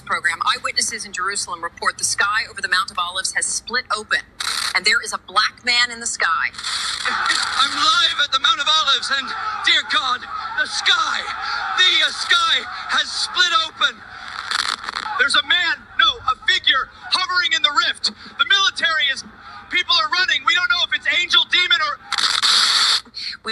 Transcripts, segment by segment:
program, eyewitnesses in Jerusalem report the sky over the Mount of Olives has split open, and there is a black man in the sky. I'm live at the Mount of Olives, and dear God, the sky has split open. There's a man, no, a figure hovering in the rift. The military is, people are running. We don't know if it's angel, demon, or...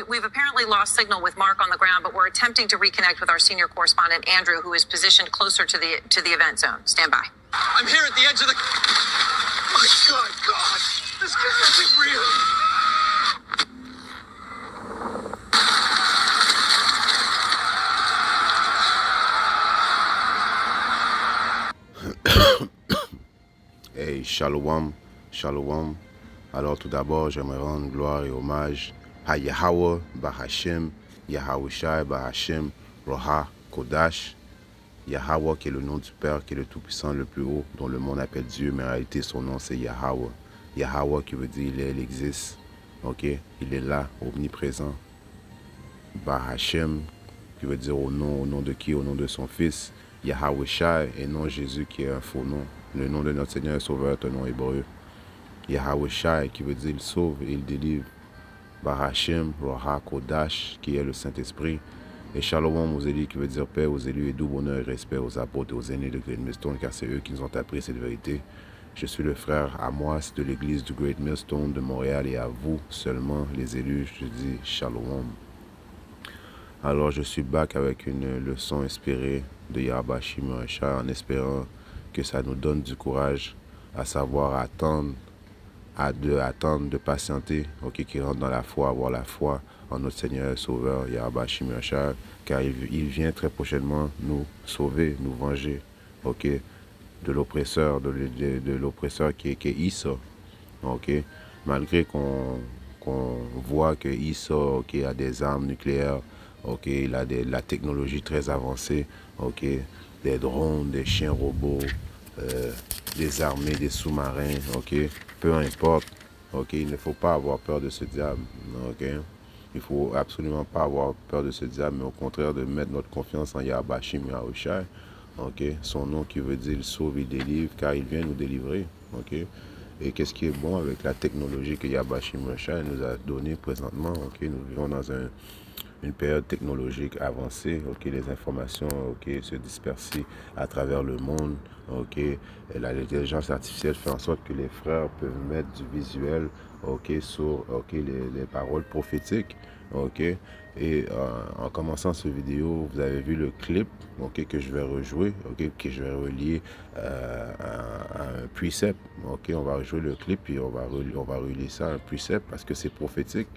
We've apparently lost signal with Mark on the ground, but we're attempting to reconnect with our senior correspondent, Andrew, who is positioned closer to the event zone. Stand by. I'm here at the edge of the... My God, this isn't real. Hey, shalom, shalom. Alors tout d'abord, j'aimerais rendre gloire et hommage à Yahweh, Bahashem, Yahawashi, Bahashem, Roha, Kodash. Yahweh qui est le nom du Père, qui est le Tout-Puissant, le plus haut, dont le monde appelle Dieu, mais en réalité son nom c'est Yahweh. Yahweh qui veut dire il est, il existe, ok, il est là, omniprésent. Bahashem qui veut dire au nom de qui? Au nom de son Fils. Yahawashi et non Jésus qui est un faux nom. Le nom de notre Seigneur et Sauveur est un nom hébreu. Yahawashi qui veut dire il sauve et il délivre. Bahashem, Roha, Kodash qui est le Saint-Esprit. Et Shalom aux élus qui veut dire paix aux élus et doux bonheur et respect aux apôtres et aux aînés de Great Millstone car c'est eux qui nous ont appris cette vérité. Je suis le frère Amos de l'église du Great Millstone de Montréal et à vous seulement les élus, je dis Shalom. Alors je suis back avec une leçon inspirée de Yahweh Shimon en espérant que ça nous donne du courage à savoir attendre, de patienter, ok, qui rentre dans la foi, avoir la foi en notre Seigneur et Sauveur Yahweh Shimon, car il vient très prochainement nous sauver, nous venger, ok, de l'oppresseur, de l'oppresseur qui est Issa, ok, malgré qu'on voit que Issa, ok, a des armes nucléaires. Ok, il a la technologie très avancée, ok, des drones, des chiens robots, des armées, des sous-marins, ok, peu importe, ok, il ne faut pas avoir peur de ce diable, ok, il faut absolument pas avoir peur de ce diable, mais au contraire de mettre notre confiance en Yahweh Shimon, ok, son nom qui veut dire il sauve, il délivre, car il vient nous délivrer, ok. Et qu'est-ce qui est bon avec la technologie que Yahweh Shimon nous a donnée présentement, ok, nous vivons dans une période technologique avancée, ok, les informations, ok, se dispersent à travers le monde, ok, et l'intelligence artificielle fait en sorte que les frères peuvent mettre du visuel, ok, sur, ok, les paroles prophétiques, ok, et en commençant cette vidéo, vous avez vu le clip, ok, que je vais rejouer, ok, que je vais relier à un precept, ok, on va rejouer le clip puis on va relier ça à un precept parce que c'est prophétique.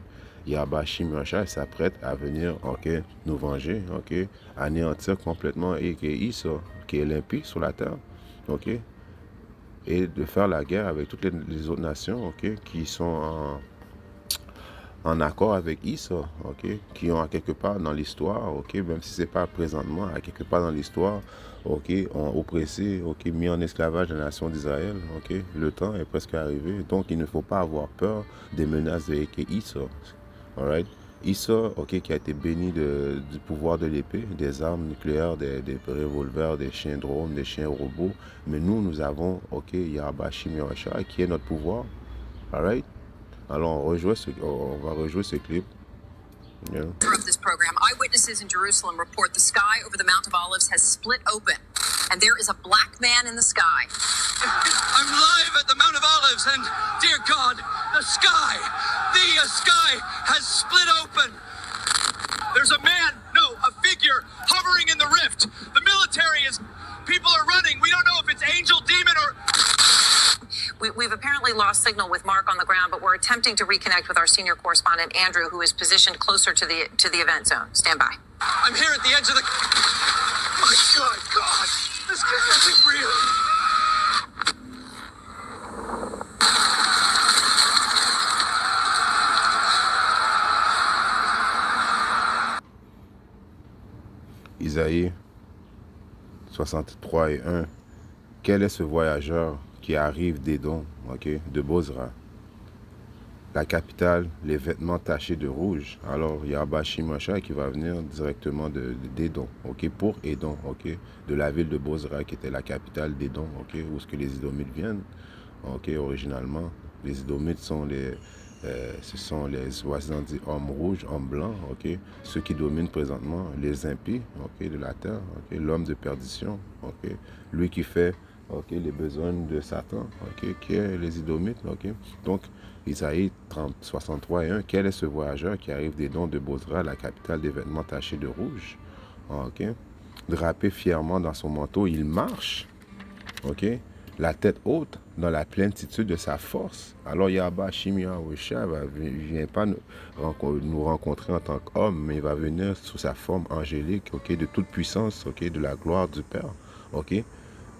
Yahweh Shimon s'apprête à venir, ok, nous venger, ok, anéantir complètement et Issa, qui est l'impie sur la terre, ok, et de faire la guerre avec toutes les autres nations, ok, qui sont en accord avec Issa, ok, qui ont à quelque part dans l'histoire, ok, même si c'est pas présentement, à quelque part dans l'histoire, ok, ont oppressé, ok, mis en esclavage la nation d'Israël, ok, le temps est presque arrivé, donc il ne faut pas avoir peur des menaces de Issa. Alright. Issa, ok, qui a été béni du pouvoir de l'épée, des armes nucléaires, des revolvers, des chiens drones, des chiens robots. Mais nous avons, ok, Yahweh Shimon qui est notre pouvoir. Alright. Alors, on va rejouer ce clip. Yeah. Of this program, eyewitnesses in Jerusalem report the sky over the Mount of Olives has split open, and there is a black man in the sky. I'm live at the Mount of Olives, and dear God, the sky has split open. There's a man, no, a figure hovering in the rift. The military is, people are running. We don't know if it's angel, demon, or... We've apparently lost signal with Mark on the ground, but we're attempting to reconnect with our senior correspondent, Andrew, who is positioned closer to the event zone. Stand by. I'm here at the edge of the... My God, this isn't real. Isaïe 63 et 1. Quel est ce voyageur qui arrive d'Édom, ok, de Bozra? la capitale, les vêtements tachés de rouge. Alors, Yahweh Shimashai qui va venir directement d'Édom, ok, pour Édom, ok, de la ville de Bozra qui était la capitale d'Édom, ok, où est-ce que les Édomites viennent, ok, originalement. Les Édomites sont ce sont les voisins des hommes rouges, hommes blancs, ok, ceux qui dominent présentement les impies, ok, de la terre, ok, l'homme de perdition, ok, lui qui fait, ok, les besoins de Satan, ok, qui est les Édomites, ok. Donc, Isaïe 30, 63 et 1, quel est ce voyageur qui arrive des dons de Bozra, la capitale des vêtements tachés de rouge, ok, drapé fièrement dans son manteau, il marche, ok, la tête haute dans la plénitude de sa force. Alors Yahweh Shimia Wesha ne vient pas nous rencontrer en tant qu'homme, mais il va venir sous sa forme angélique, ok, de toute puissance, ok, de la gloire du Père, ok.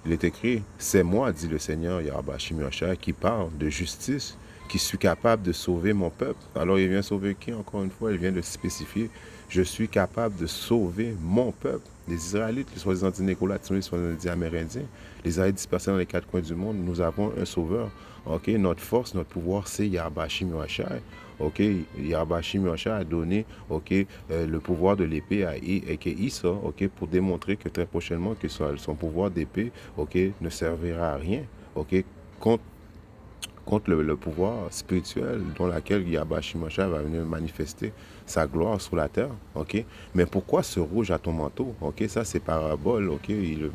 Il est écrit, c'est moi, dit le Seigneur Yahweh Shimia Wesha, qui parle de justice, qui suis capable de sauver mon peuple. Alors il vient sauver qui, encore une fois? Il vient de spécifier, je suis capable de sauver mon peuple. Les Israélites, les soi-disant Nicolatins, les soi-disant Amérindiens, les Israélites dispersés dans les quatre coins du monde, nous avons un sauveur. Ok, notre force, notre pouvoir, c'est Yahweh Shimashai. Ok, Yahweh Shimashai a donné, ok, le pouvoir de l'épée à Issa, ok, pour démontrer que très prochainement que son pouvoir d'épée, ok, ne servira à rien, ok, contre le pouvoir spirituel dans lequel Yahweh Shimashai va venir manifester sa gloire sur la terre, ok. Mais pourquoi ce rouge à ton manteau, ok, ça c'est parabole, ok, il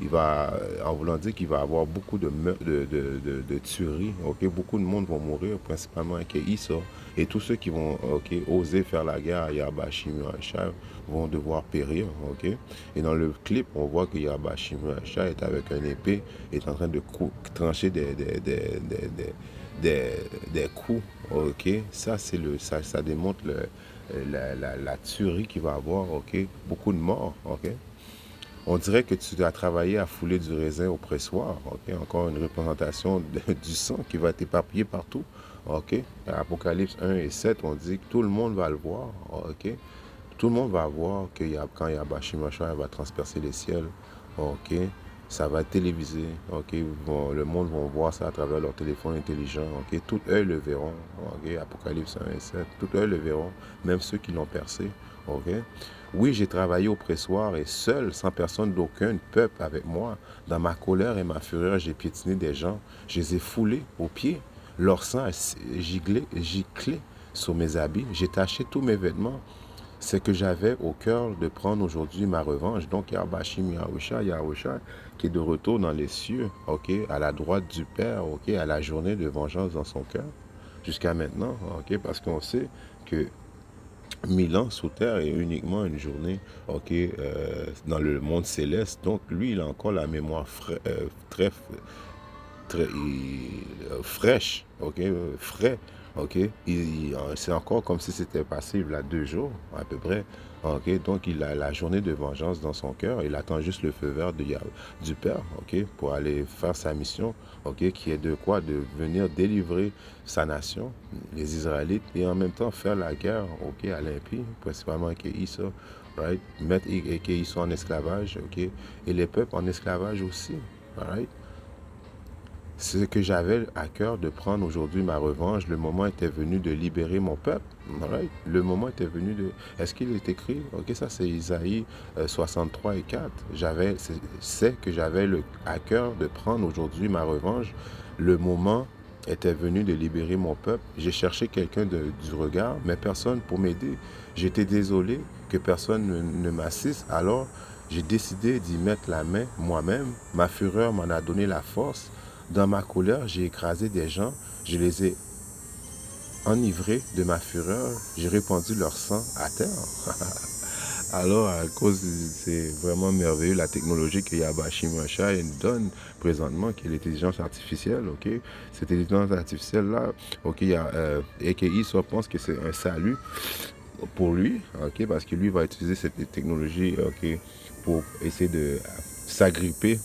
va en voulant dire qu'il va avoir beaucoup de tueries, ok, beaucoup de monde vont mourir, principalement avec Issa, et tous ceux qui vont, ok, oser faire la guerre à Yahweh Shimashai vont devoir périr, ok. Et dans le clip, on voit que Yahweh Shimashai est avec une épée, est en train de trancher des coups, ok. Ça, ça démontre la tuerie qu'il va avoir, ok. Beaucoup de morts, ok. On dirait que tu as travaillé à fouler du raisin au pressoir, ok. Encore une représentation du sang qui va être éparpillé partout, ok. Apocalypse 1 et 7, on dit que tout le monde va le voir, ok. Tout le monde va voir que quand Yahweh Shimashai va transpercer les ciels, ok, ça va être télévisé, ok, le monde va voir ça à travers leur téléphone intelligent, ok, tout œil le verront, ok, Apocalypse 1 et 7, tout œil le verront, même ceux qui l'ont percé, ok. Oui, j'ai travaillé au pressoir et seul, sans personne d'aucun peuple avec moi, dans ma colère et ma fureur, j'ai piétiné des gens, je les ai foulés aux pieds, leur sang a giclé sur mes habits, j'ai taché tous mes vêtements. C'est que j'avais au cœur de prendre aujourd'hui ma revanche. Donc, Yahbashim Yahusha, qui est de retour dans les cieux, ok, à la droite du Père, ok, à la journée de vengeance dans son cœur, jusqu'à maintenant, ok, parce qu'on sait que 1000 ans sous terre est uniquement une journée, ok, dans le monde céleste. Donc, lui, il a encore la mémoire très fraîche, ok, frais, ok. C'est encore comme si c'était passé il y a 2 jours à peu près, ok. Donc il a la journée de vengeance dans son cœur. Il attend juste le feu vert du Père, ok, pour aller faire sa mission, ok, qui est de quoi, de venir délivrer sa nation, les Israélites, et en même temps faire la guerre, ok, à l'impie, principalement avec Issa, right, mettre Issa en esclavage, ok, et les peuples en esclavage aussi, right. C'est que j'avais à cœur de prendre aujourd'hui ma revanche. Le moment était venu de libérer mon peuple. Right? Le moment était venu de... Est-ce qu'il est écrit? Ok, ça c'est Isaïe 63 et 4. C'est que j'avais à cœur de prendre aujourd'hui ma revanche. Le moment était venu de libérer mon peuple. J'ai cherché quelqu'un du regard, mais personne pour m'aider. J'étais désolé que personne ne m'assiste. Alors, j'ai décidé d'y mettre la main moi-même. Ma fureur m'en a donné la force. Dans ma colère, j'ai écrasé des gens, je les ai enivrés de ma fureur, j'ai répandu leur sang à terre. Alors, à cause, c'est vraiment merveilleux la technologie que Yahweh Shimashai nous donne présentement, qui est l'intelligence artificielle, ok? Cette intelligence artificielle-là, ok, il y a AKI, ça pense que c'est un salut pour lui, ok? Parce que lui va utiliser cette technologie, ok, pour essayer de s'agripper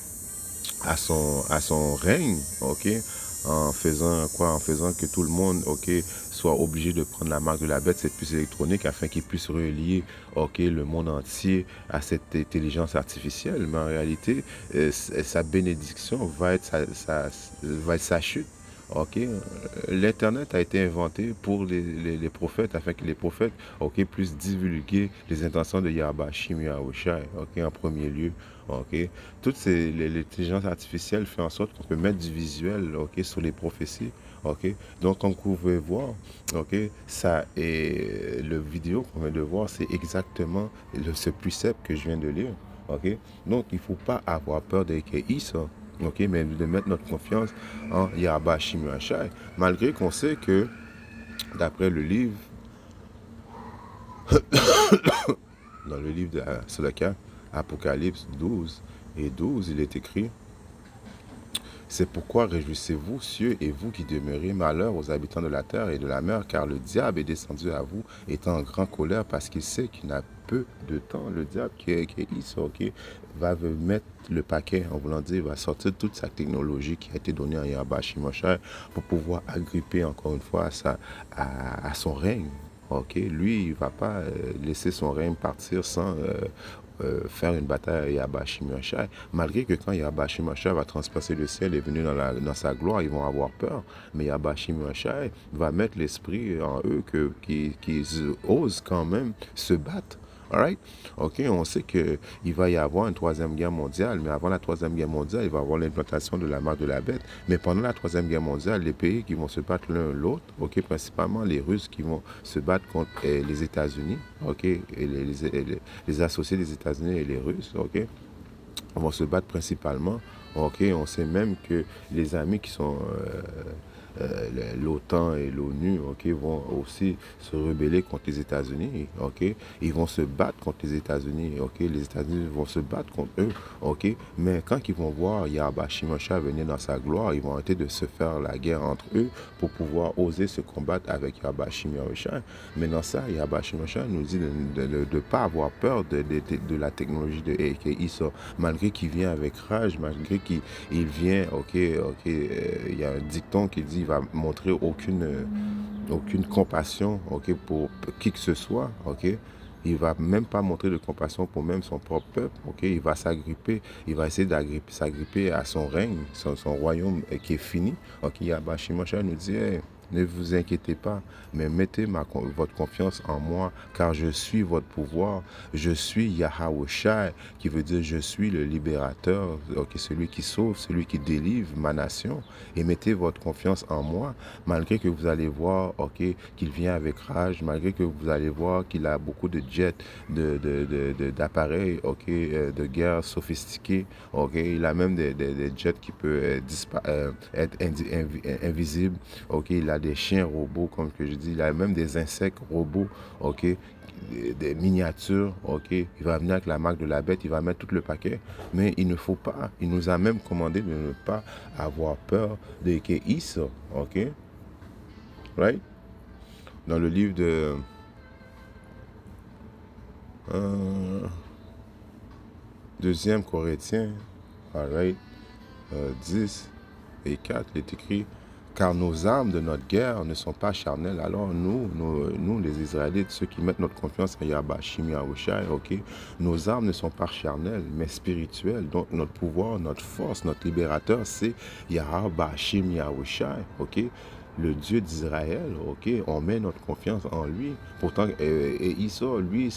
à son règne, ok, en faisant quoi, en faisant que tout le monde, ok, soit obligé de prendre la marque de la bête, cette puce électronique, afin qu'il puisse relier, ok, le monde entier à cette intelligence artificielle. Mais en réalité, sa bénédiction va être sa chute, ok, l'Internet a été inventé pour les prophètes, afin que les prophètes, ok, puissent divulguer les intentions de Yahweh Shim Yahushai, ok, en premier lieu, ok. L'intelligence artificielle fait en sorte qu'on peut mettre du visuel, ok, sur les prophéties, ok. Donc, comme vous pouvez voir, ok, ça et le vidéo qu'on vient de voir, c'est exactement ce précepte que je viens de lire, ok. Donc, il ne faut pas avoir peur de ça. Ok, mais de mettre notre confiance en Yahweh Shim Yahushai, malgré qu'on sait que, d'après le livre, dans le livre de Soloka, Apocalypse 12 et 12, il est écrit: c'est pourquoi réjouissez-vous, cieux, et vous qui demeurez, malheur aux habitants de la terre et de la mer, car le diable est descendu à vous, étant en grande colère, parce qu'il sait qu'il n'a peu de temps. Le diable qui est ici, ok, va mettre le paquet, en voulant dire, il va sortir toute sa technologie qui a été donnée à Yahweh Shimoshai pour pouvoir agripper encore une fois à son règne. Ok, lui, il ne va pas laisser son règne partir sans faire une bataille à Yahweh Shimoshai, malgré que quand Yahweh Shimoshai va transpasser le ciel et venir dans sa gloire, ils vont avoir peur. Mais Yahweh Shimoshai va mettre l'esprit en eux qu'ils osent quand même se battre. Alright? OK, on sait qu'il va y avoir une troisième guerre mondiale, mais avant la troisième guerre mondiale, il va y avoir l'implantation de la marque de la bête. Mais pendant la troisième guerre mondiale, les pays qui vont se battre l'un l'autre, OK, principalement les Russes qui vont se battre contre les États-Unis, OK, et les associés des États-Unis et les Russes, OK, vont se battre principalement. OK, on sait même que les amis qui sont l'OTAN et l'ONU, ok, vont aussi se rebeller contre les États-Unis, ok, ils vont se battre contre les États-Unis, ok, les États-Unis vont se battre contre eux, ok, mais quand ils vont voir Yahweh Shimoshai venir dans sa gloire, ils vont arrêter de se faire la guerre entre eux pour pouvoir oser se combattre avec Yahweh Shimoshai. Mais dans ça, Yahweh Shimoshai nous dit de ne pas avoir peur de la technologie de Isa, malgré qu'il vient avec rage, malgré qu'il vient, ok, il y a un dicton qui dit il va montrer aucune compassion, ok, pour qui que ce soit, ok. Il va même pas montrer de compassion pour même son propre peuple, ok. Il va s'agripper, il va essayer s'agripper à son règne, son royaume qui est fini. Ok, Yahweh Shimoshai nous dit, hey, ne vous inquiétez pas, mais mettez votre confiance en moi, car je suis votre pouvoir. Je suis Yahawashi, qui veut dire je suis le libérateur, okay, celui qui sauve, celui qui délivre ma nation. Et mettez votre confiance en moi, malgré que vous allez voir, ok, qu'il vient avec rage, malgré que vous allez voir qu'il a beaucoup de jets, d'appareils, ok, de guerre sophistiqués, ok. Il a même des jets qui peuvent être invisibles, ok. Il a des chiens robots, comme que je dis, il a même des insectes robots, ok, des miniatures, ok. Il va venir avec la marque de la bête, il va mettre tout le paquet, mais il ne faut pas, il nous a même commandé de ne pas avoir peur de Isa, ok, right? Dans le livre de 2 Corinthiens, alright, 10 et 4, il est écrit: car nos armes de notre guerre ne sont pas charnelles. Alors nous les Israélites, ceux qui mettent notre confiance en Yahweh Shim Yahushai, ok, nos armes ne sont pas charnelles, mais spirituelles. Donc notre pouvoir, notre force, notre libérateur, c'est Yahweh Shim Yahushai, ok, le Dieu d'Israël, ok, on met notre confiance en lui. Pourtant, Isa, lui,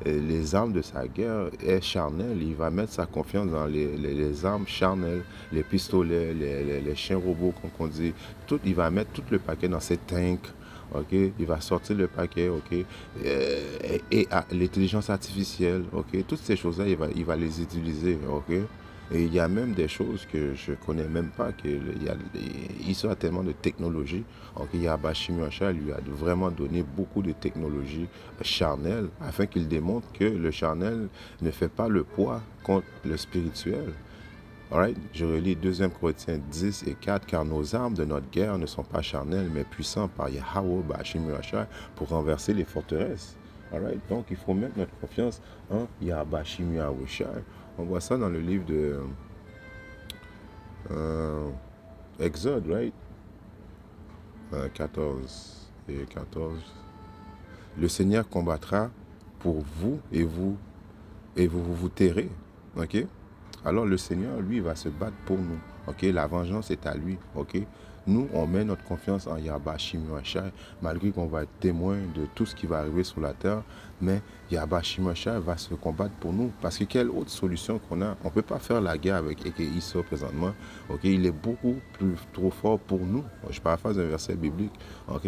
les armes de sa guerre est charnelle. Il va mettre sa confiance dans les armes charnelles, les pistolets, les chiens robots, comme on dit. Tout, il va mettre tout le paquet dans ses tanks. Ok, il va sortir le paquet, ok, et l'intelligence artificielle, ok, toutes ces choses-là, il va les utiliser, ok. Et il y a même des choses que je ne connais même pas, il a tellement de technologie. Donc, Yahweh Shim Yahushai lui a vraiment donné beaucoup de technologies charnelles afin qu'il démontre que le charnel ne fait pas le poids contre le spirituel. Alright? Je relis 2 Corinthiens 10 et 4, car nos armes de notre guerre ne sont pas charnelles, mais puissantes par Yahweh Shim Yahushai pour renverser les forteresses. Alright? Donc, il faut mettre notre confiance en Yahweh Shim Yahushai. On voit ça dans le livre de Exode, right? 14 et 14. Le Seigneur combattra pour vous et vous tairez. Ok? Alors le Seigneur, lui, va se battre pour nous. Ok? La vengeance est à lui. Ok? Nous, on met notre confiance en Yahba Shimashai, malgré qu'on va être témoin de tout ce qui va arriver sur la terre, mais Yahba Shimashai va se combattre pour nous. Parce que quelle autre solution qu'on a? On ne peut pas faire la guerre avec Issa présentement. Ok, il est beaucoup trop fort pour nous. Je paraphrase un verset biblique. Ok,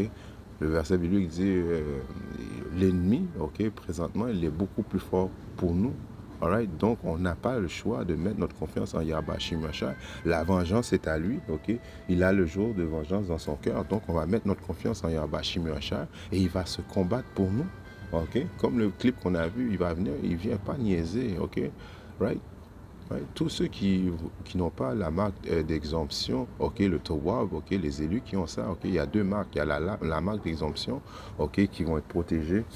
le verset biblique dit l'ennemi, ok, présentement, il est beaucoup plus fort pour nous. Alright? Donc, on n'a pas le choix de mettre notre confiance en Yahba Shimashai. La vengeance est à lui, ok? Il a le jour de vengeance dans son cœur. Donc, on va mettre notre confiance en Yahba Shimashai et il va se combattre pour nous, ok? Comme le clip qu'on a vu, il va venir, il vient pas niaiser, ok? Right? Ouais, tous ceux qui n'ont pas la marque d'exemption, ok, le Tawab, ok, les élus qui ont ça, ok, il y a deux marques. Il y a la marque d'exemption, ok, qui vont être protégés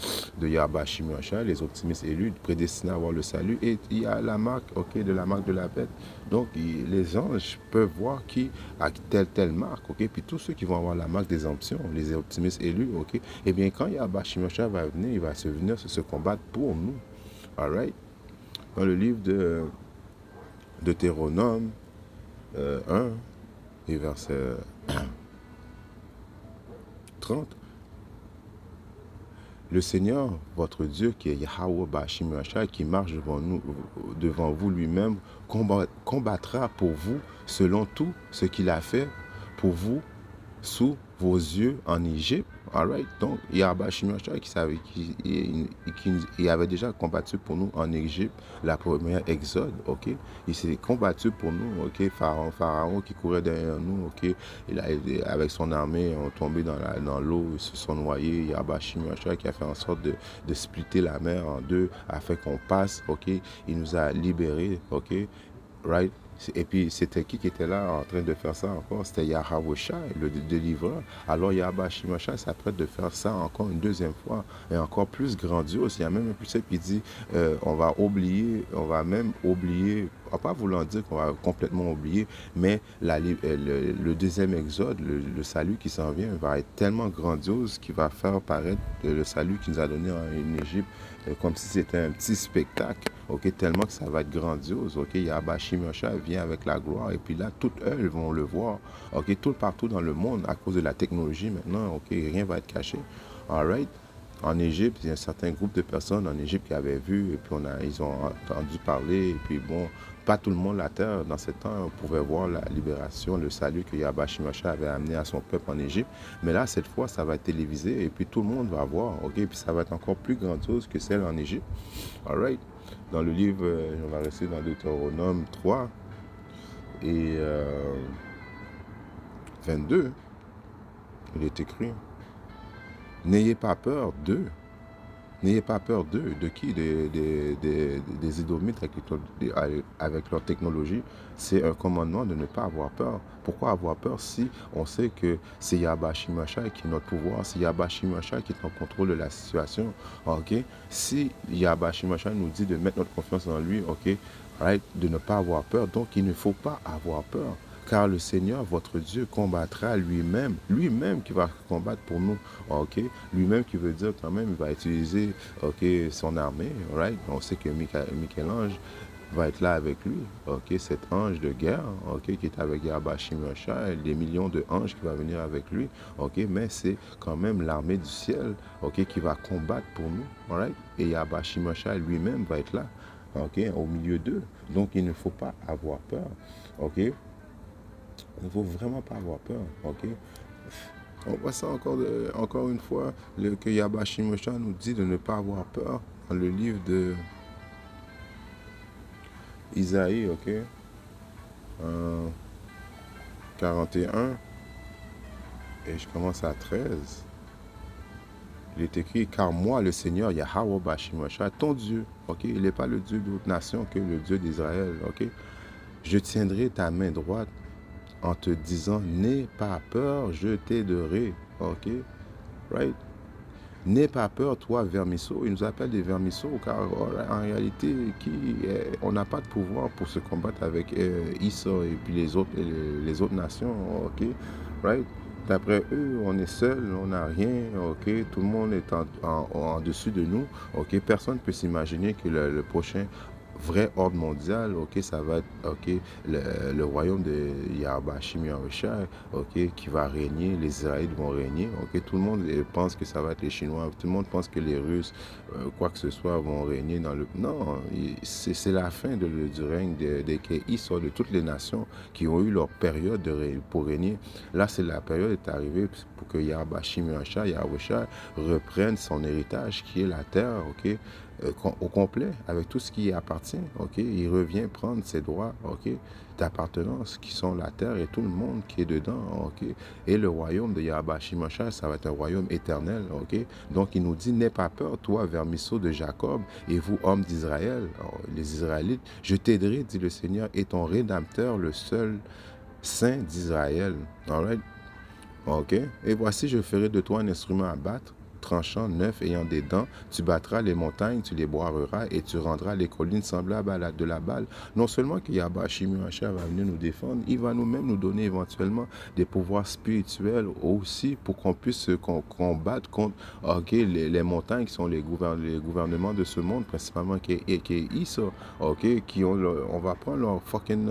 de Yahba Shimashai, les optimistes élus, prédestinés à avoir le salut, et il y a la marque, ok, de la marque de la bête. Donc, les anges peuvent voir qui a telle marque, ok, puis tous ceux qui vont avoir la marque d'exemption, les optimistes élus, ok, eh bien, quand Yahba Shimashai va venir, il va venir se combattre pour nous, alright? Dans le livre de Deutéronome 1 et verset 30. Le Seigneur, votre Dieu, qui est Yahweh Bashim Rachai, qui marche devant vous lui-même, combattra pour vous selon tout ce qu'il a fait pour vous sous vos yeux en Égypte. Alright, donc Yahba Shimashai qui avait déjà combattu pour nous en Égypte, la première exode, ok. Il s'est combattu pour nous, ok. Pharaon qui courait derrière nous, ok. Avec son armée, on tombé dans l'eau, ils se sont noyés. Yahba Shimashai qui a fait en sorte de splitter la mer en deux afin qu'on passe, ok. Il nous a libérés, ok. Right? Et puis, c'était qui était là en train de faire ça encore? C'était Yahweh Shai, le délivreur. Alors, Yahba Shimashai s'apprête de faire ça encore une deuxième fois, et encore plus grandiose. Il y a même un précepte qui dit, on va même oublier, pas voulant dire qu'on va complètement oublier, mais le deuxième exode, le salut qui s'en vient, va être tellement grandiose qu'il va faire paraître le salut qu'il nous a donné en Égypte, comme si c'était un petit spectacle. Ok, tellement que ça va être grandiose. Ok, Yahba Shimashai vient avec la gloire et puis là, toutes elles vont le voir. Ok, tout partout dans le monde à cause de la technologie maintenant. Ok, rien va être caché. Alright. En Égypte, il y a un certain groupe de personnes en Égypte qui avaient vu et puis ils ont entendu parler et puis bon, pas tout le monde la terre dans ce temps pouvait voir la libération, le salut que Yahba Shimashai avait amené à son peuple en Égypte. Mais là, cette fois, ça va être télévisé et puis tout le monde va voir. Ok, puis ça va être encore plus grandiose que celle en Égypte. Alright. Dans le livre, on va rester dans Deutéronome 3 et 22, il est écrit, n'ayez pas peur d'eux. N'ayez pas peur d'eux. De qui? Des Édomites avec leur technologie. C'est un commandement de ne pas avoir peur. Pourquoi avoir peur si on sait que c'est Yahba Shimashai qui est notre pouvoir, c'est Yahba Shimashai qui est en contrôle de la situation. Ok? Si Yahba Shimashai nous dit de mettre notre confiance en lui, ok, right, de ne pas avoir peur, donc il ne faut pas avoir peur. Car le Seigneur, votre Dieu, combattra lui-même, qui va combattre pour nous, ok? Lui-même qui veut dire quand même, il va utiliser, ok, son armée, right? On sait que Michel-Ange va être là avec lui, ok? Cet ange de guerre, ok, qui est avec Yahba Shimashai, des millions de anges qui vont venir avec lui, ok? Mais c'est quand même l'armée du ciel, ok, qui va combattre pour nous, right? Et Yahba Shimashai lui-même va être là, ok, au milieu d'eux. Donc il ne faut pas avoir peur, ok? Il ne faut vraiment pas avoir peur, ok? On voit ça encore une fois, que Yahba Shimashai nous dit de ne pas avoir peur dans le livre de Isaïe, ok? 41, et je commence à 13. Il est écrit, car moi, le Seigneur, Yahweh Bashimashai, ton Dieu, ok? Il n'est pas le Dieu d'autres nations que le Dieu d'Israël, ok? Je tiendrai ta main droite en te disant, n'aie pas peur, je t'aiderai. Ok? Right? N'aie pas peur, toi, vermisseau. Il nous appelle des vermisseaux, car en réalité, on n'a pas de pouvoir pour se combattre avec Issa et puis les autres nations. Ok? Right? D'après eux, on est seul, on n'a rien. Ok? Tout le monde est en dessus de nous. Ok? Personne ne peut s'imaginer que le prochain vrai ordre mondial, ok, ça va être, ok, le royaume de Yahweh Shim Yahushua, ok, qui va régner, les Israélites vont régner, ok, tout le monde pense que ça va être les Chinois, tout le monde pense que les Russes, quoi que ce soit, vont régner dans le... Non, c'est la fin du règne des Kéis, de toutes les nations qui ont eu leur période pour régner. Là, c'est la période est arrivée pour que Yahweh Shim Yahushua reprenne son héritage qui est la terre, ok, au complet, avec tout ce qui y appartient, ok, il revient prendre ses droits, ok, d'appartenance, qui sont la terre et tout le monde qui est dedans, ok, et le royaume de Yahweh Shimashah, ça va être un royaume éternel, ok, donc il nous dit, n'aie pas peur, toi, vermisseau de Jacob, et vous, hommes d'Israël, les Israélites, je t'aiderai, dit le Seigneur, et ton Rédempteur, le seul Saint d'Israël, alright, ok, et voici, je ferai de toi un instrument à battre, tranchant, neuf, ayant des dents, tu battras les montagnes, tu les broieras et tu rendras les collines semblables à de la balle. Non seulement que Yahweh Shimashah va venir nous défendre, il va nous-mêmes nous donner éventuellement des pouvoirs spirituels aussi pour qu'on puisse se combattre contre les montagnes qui sont les gouvernements de ce monde, principalement qui est ISA, qui ont on va prendre leur fucking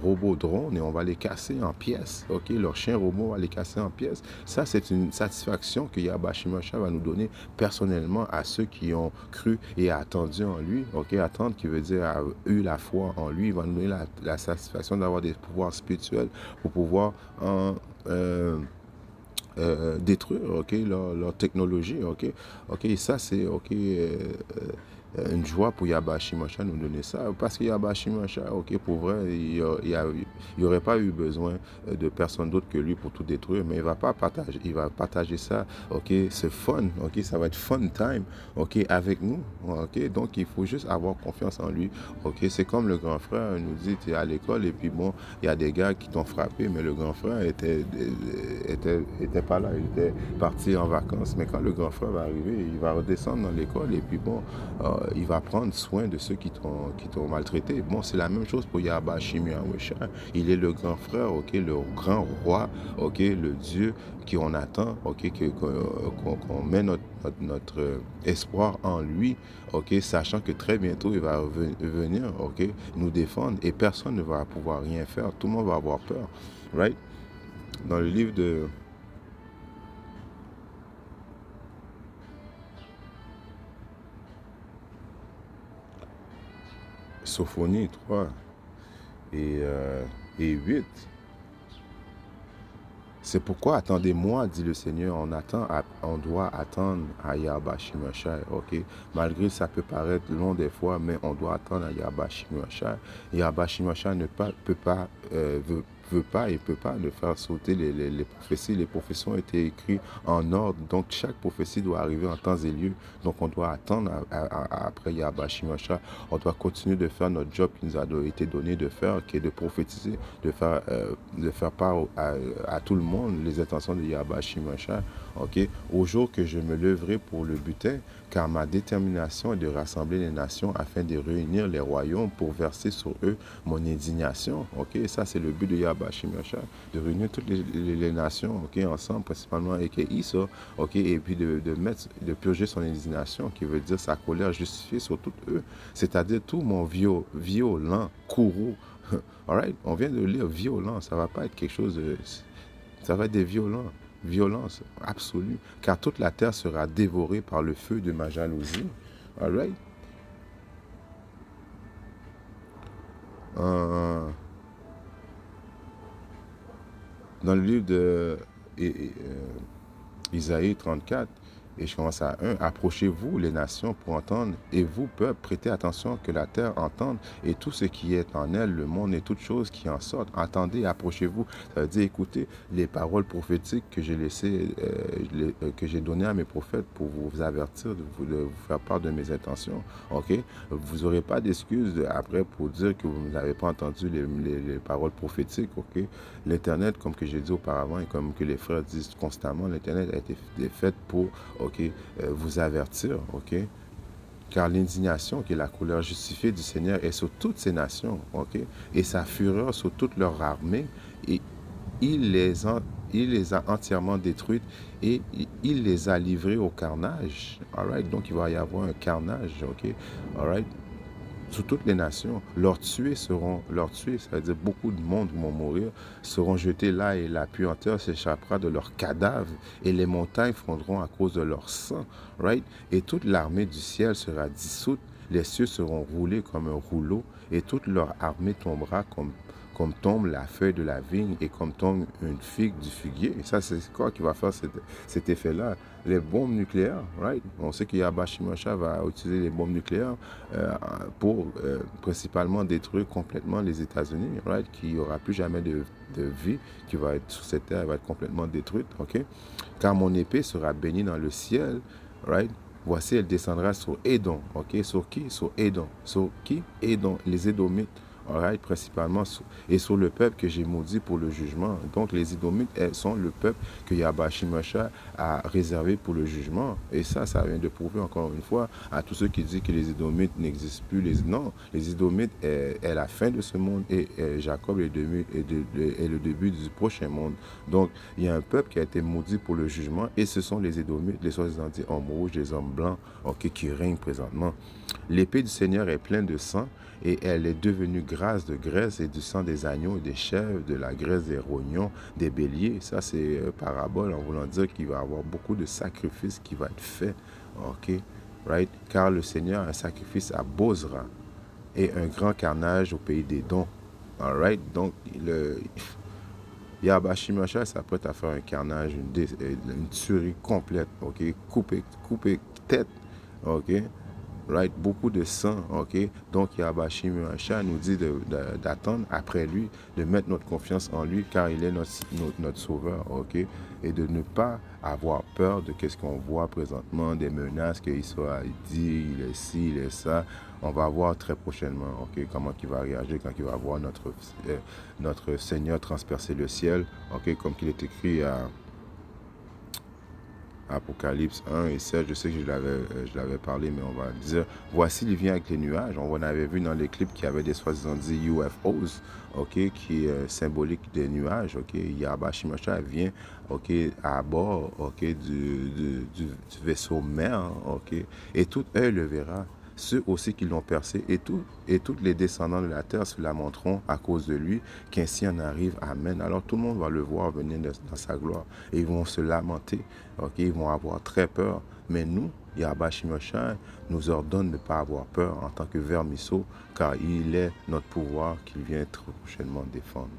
robots drones et on va les casser en pièces, leurs chiens robots, on va les casser en pièces. Ça, c'est une satisfaction que Yahweh Shimashah va nous donner personnellement à ceux qui ont cru et attendu en lui. Attendre qui veut dire a eu la foi en lui. Il va nous donner la satisfaction d'avoir des pouvoirs spirituels pour pouvoir détruire leur technologie. Et ça, c'est une joie pour Yahweh Shimashah nous donner ça. Parce que Yahweh Shimashah, pour vrai, il n'y aurait pas eu besoin de personne d'autre que lui pour tout détruire, mais il va partager ça, c'est fun, ça va être fun time, avec nous, donc il faut juste avoir confiance en lui, c'est comme le grand frère nous dit, tu es à l'école et puis bon, il y a des gars qui t'ont frappé, mais le grand frère était pas là, il était parti en vacances, mais quand le grand frère va arriver, il va redescendre dans l'école et puis bon, il va prendre soin de ceux qui t'ont maltraité. Bon, c'est la même chose pour Yahweh Shim Yahushua. Il est le grand frère, le grand roi, le Dieu qu'on attend, qu'on met notre espoir en lui, sachant que très bientôt il va venir, nous défendre et personne ne va pouvoir rien faire. Tout le monde va avoir peur, right? Dans le livre de Sophonie 3 et 8. C'est pourquoi attendez-moi, dit le Seigneur, on doit attendre à Yahweh Shimashah, malgré ça peut paraître long des fois, mais on doit attendre à Yahweh Shimashah. Yahweh Shimashah veut pas et peut pas de faire sauter les prophéties. Les prophéties ont été écrites en ordre, donc chaque prophétie doit arriver en temps et lieu. Donc on doit attendre après Yahweh Shimashah. On doit continuer de faire notre job qui nous a été donné de faire, qui est de prophétiser, de faire part à tout le monde les intentions de Yahweh Shimashah. Au jour que je me lèverai pour le butin, car ma détermination est de rassembler les nations afin de réunir les royaumes pour verser sur eux mon indignation. Ça c'est le but de Yahweh Shimashah, de réunir toutes les nations, ensemble, principalement avec Issa, et puis de purger son indignation, qui veut dire sa colère justifiée sur toutes eux, c'est-à-dire tout mon violent courroux. Alright, on vient de lire violent, ça va pas être quelque chose de, ça va être des violence absolue, car toute la terre sera dévorée par le feu de ma jalousie. Alright. Dans le livre de Isaïe 34, et je commence à 1, approchez-vous les nations pour entendre, et vous, peuple, prêtez attention que la terre entende, et tout ce qui est en elle, le monde et toutes choses qui en sortent, entendez, approchez-vous. Ça veut dire, écoutez les paroles prophétiques que j'ai laissées, que j'ai données à mes prophètes pour vous avertir, de vous faire part de mes intentions. Vous n'aurez pas d'excuses après pour dire que vous n'avez pas entendu les paroles prophétiques. L'Internet, comme que j'ai dit auparavant, et comme que les frères disent constamment, l'Internet a été fait pour vous avertir, car l'indignation, qui est la colère justifiée du Seigneur, est sur toutes ces nations, et sa fureur sur toute leur armée, et il les a entièrement détruites, et il les a livrées au carnage. Alright, donc il va y avoir un carnage, alright. sur toutes les nations. Leurs tués, ça veut dire beaucoup de monde vont mourir, seront jetés là et la puanteur s'échappera de leurs cadavres et les montagnes fondront à cause de leur sang, right? Et toute l'armée du ciel sera dissoute, les cieux seront roulés comme un rouleau et toute leur armée tombera comme tombe la feuille de la vigne et comme tombe une figue du figuier. Et ça, c'est quoi qui va faire cet effet-là? Les bombes nucléaires, right? On sait qu'Yahweh Moshe va utiliser les bombes nucléaires pour principalement détruire complètement les États-Unis, right? Qu'il n'y aura plus jamais de vie qui va être sur cette terre, elle va être complètement détruite, ok? Car mon épée sera bénie dans le ciel, right? Voici, elle descendra sur Édom, ok? Sur qui? Sur Édom. Sur qui? Édom, les Édomites. Alright, principalement et sur le peuple que j'ai maudit pour le jugement. Donc les Édomites sont le peuple que Yahweh Moshe a réservé pour le jugement. Et ça vient de prouver encore une fois à tous ceux qui disent que les Édomites n'existent plus. Non, les Édomites est la fin de ce monde et Jacob est le début du prochain monde. Donc il y a un peuple qui a été maudit pour le jugement et ce sont les Édomites, les soi-disant hommes rouges, les hommes blancs, ok, qui règnent présentement. L'épée du Seigneur est pleine de sang et elle est devenue grâce de graisse et du sang des agneaux et des chèvres, de la graisse des rognons, des béliers. Ça, c'est parabole en voulant dire qu'il va y avoir beaucoup de sacrifices qui vont être faits. OK? Right? Car le Seigneur a un sacrifice à Bozra et un grand carnage au pays des dons. All right? Donc, Yahweh Moshe s'apprête à faire un carnage, une tuerie complète. OK? Couper tête. OK? Right? Beaucoup de sang, ok? Donc Yahweh Moshe nous dit d'attendre après lui, de mettre notre confiance en lui, car il est notre sauveur, ok? Et de ne pas avoir peur de ce qu'on voit présentement, des menaces qu'Israël dit, il est ci, il est ça. On va voir très prochainement, ok? Comment il va réagir quand il va voir notre Seigneur transpercer le ciel, ok? Comme il est écrit à Apocalypse 1 et 7, je sais que je l'avais parlé, mais on va dire, voici, il vient avec les nuages. On avait vu dans les clips qu'il y avait des soi-disant dit UFOs, ok, qui est symbolique des nuages, ok. Yahweh Moshe vient, ok, à bord, ok, du vaisseau mère, ok, et tout œil le verra. Ceux aussi qui l'ont percé et tous les descendants de la terre se lamenteront à cause de lui, qu'ainsi en arrive. Amen. Alors tout le monde va le voir venir dans sa gloire et ils vont se lamenter. Okay? Ils vont avoir très peur. Mais nous, Yahweh Moshe nous ordonne de ne pas avoir peur en tant que vermisseau, car il est notre pouvoir qu'il vient très prochainement défendre.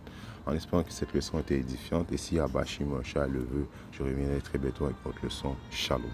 En espérant que cette leçon était édifiante, et si Yahweh Moshe le veut, je reviendrai très bientôt avec votre leçon. Shalom.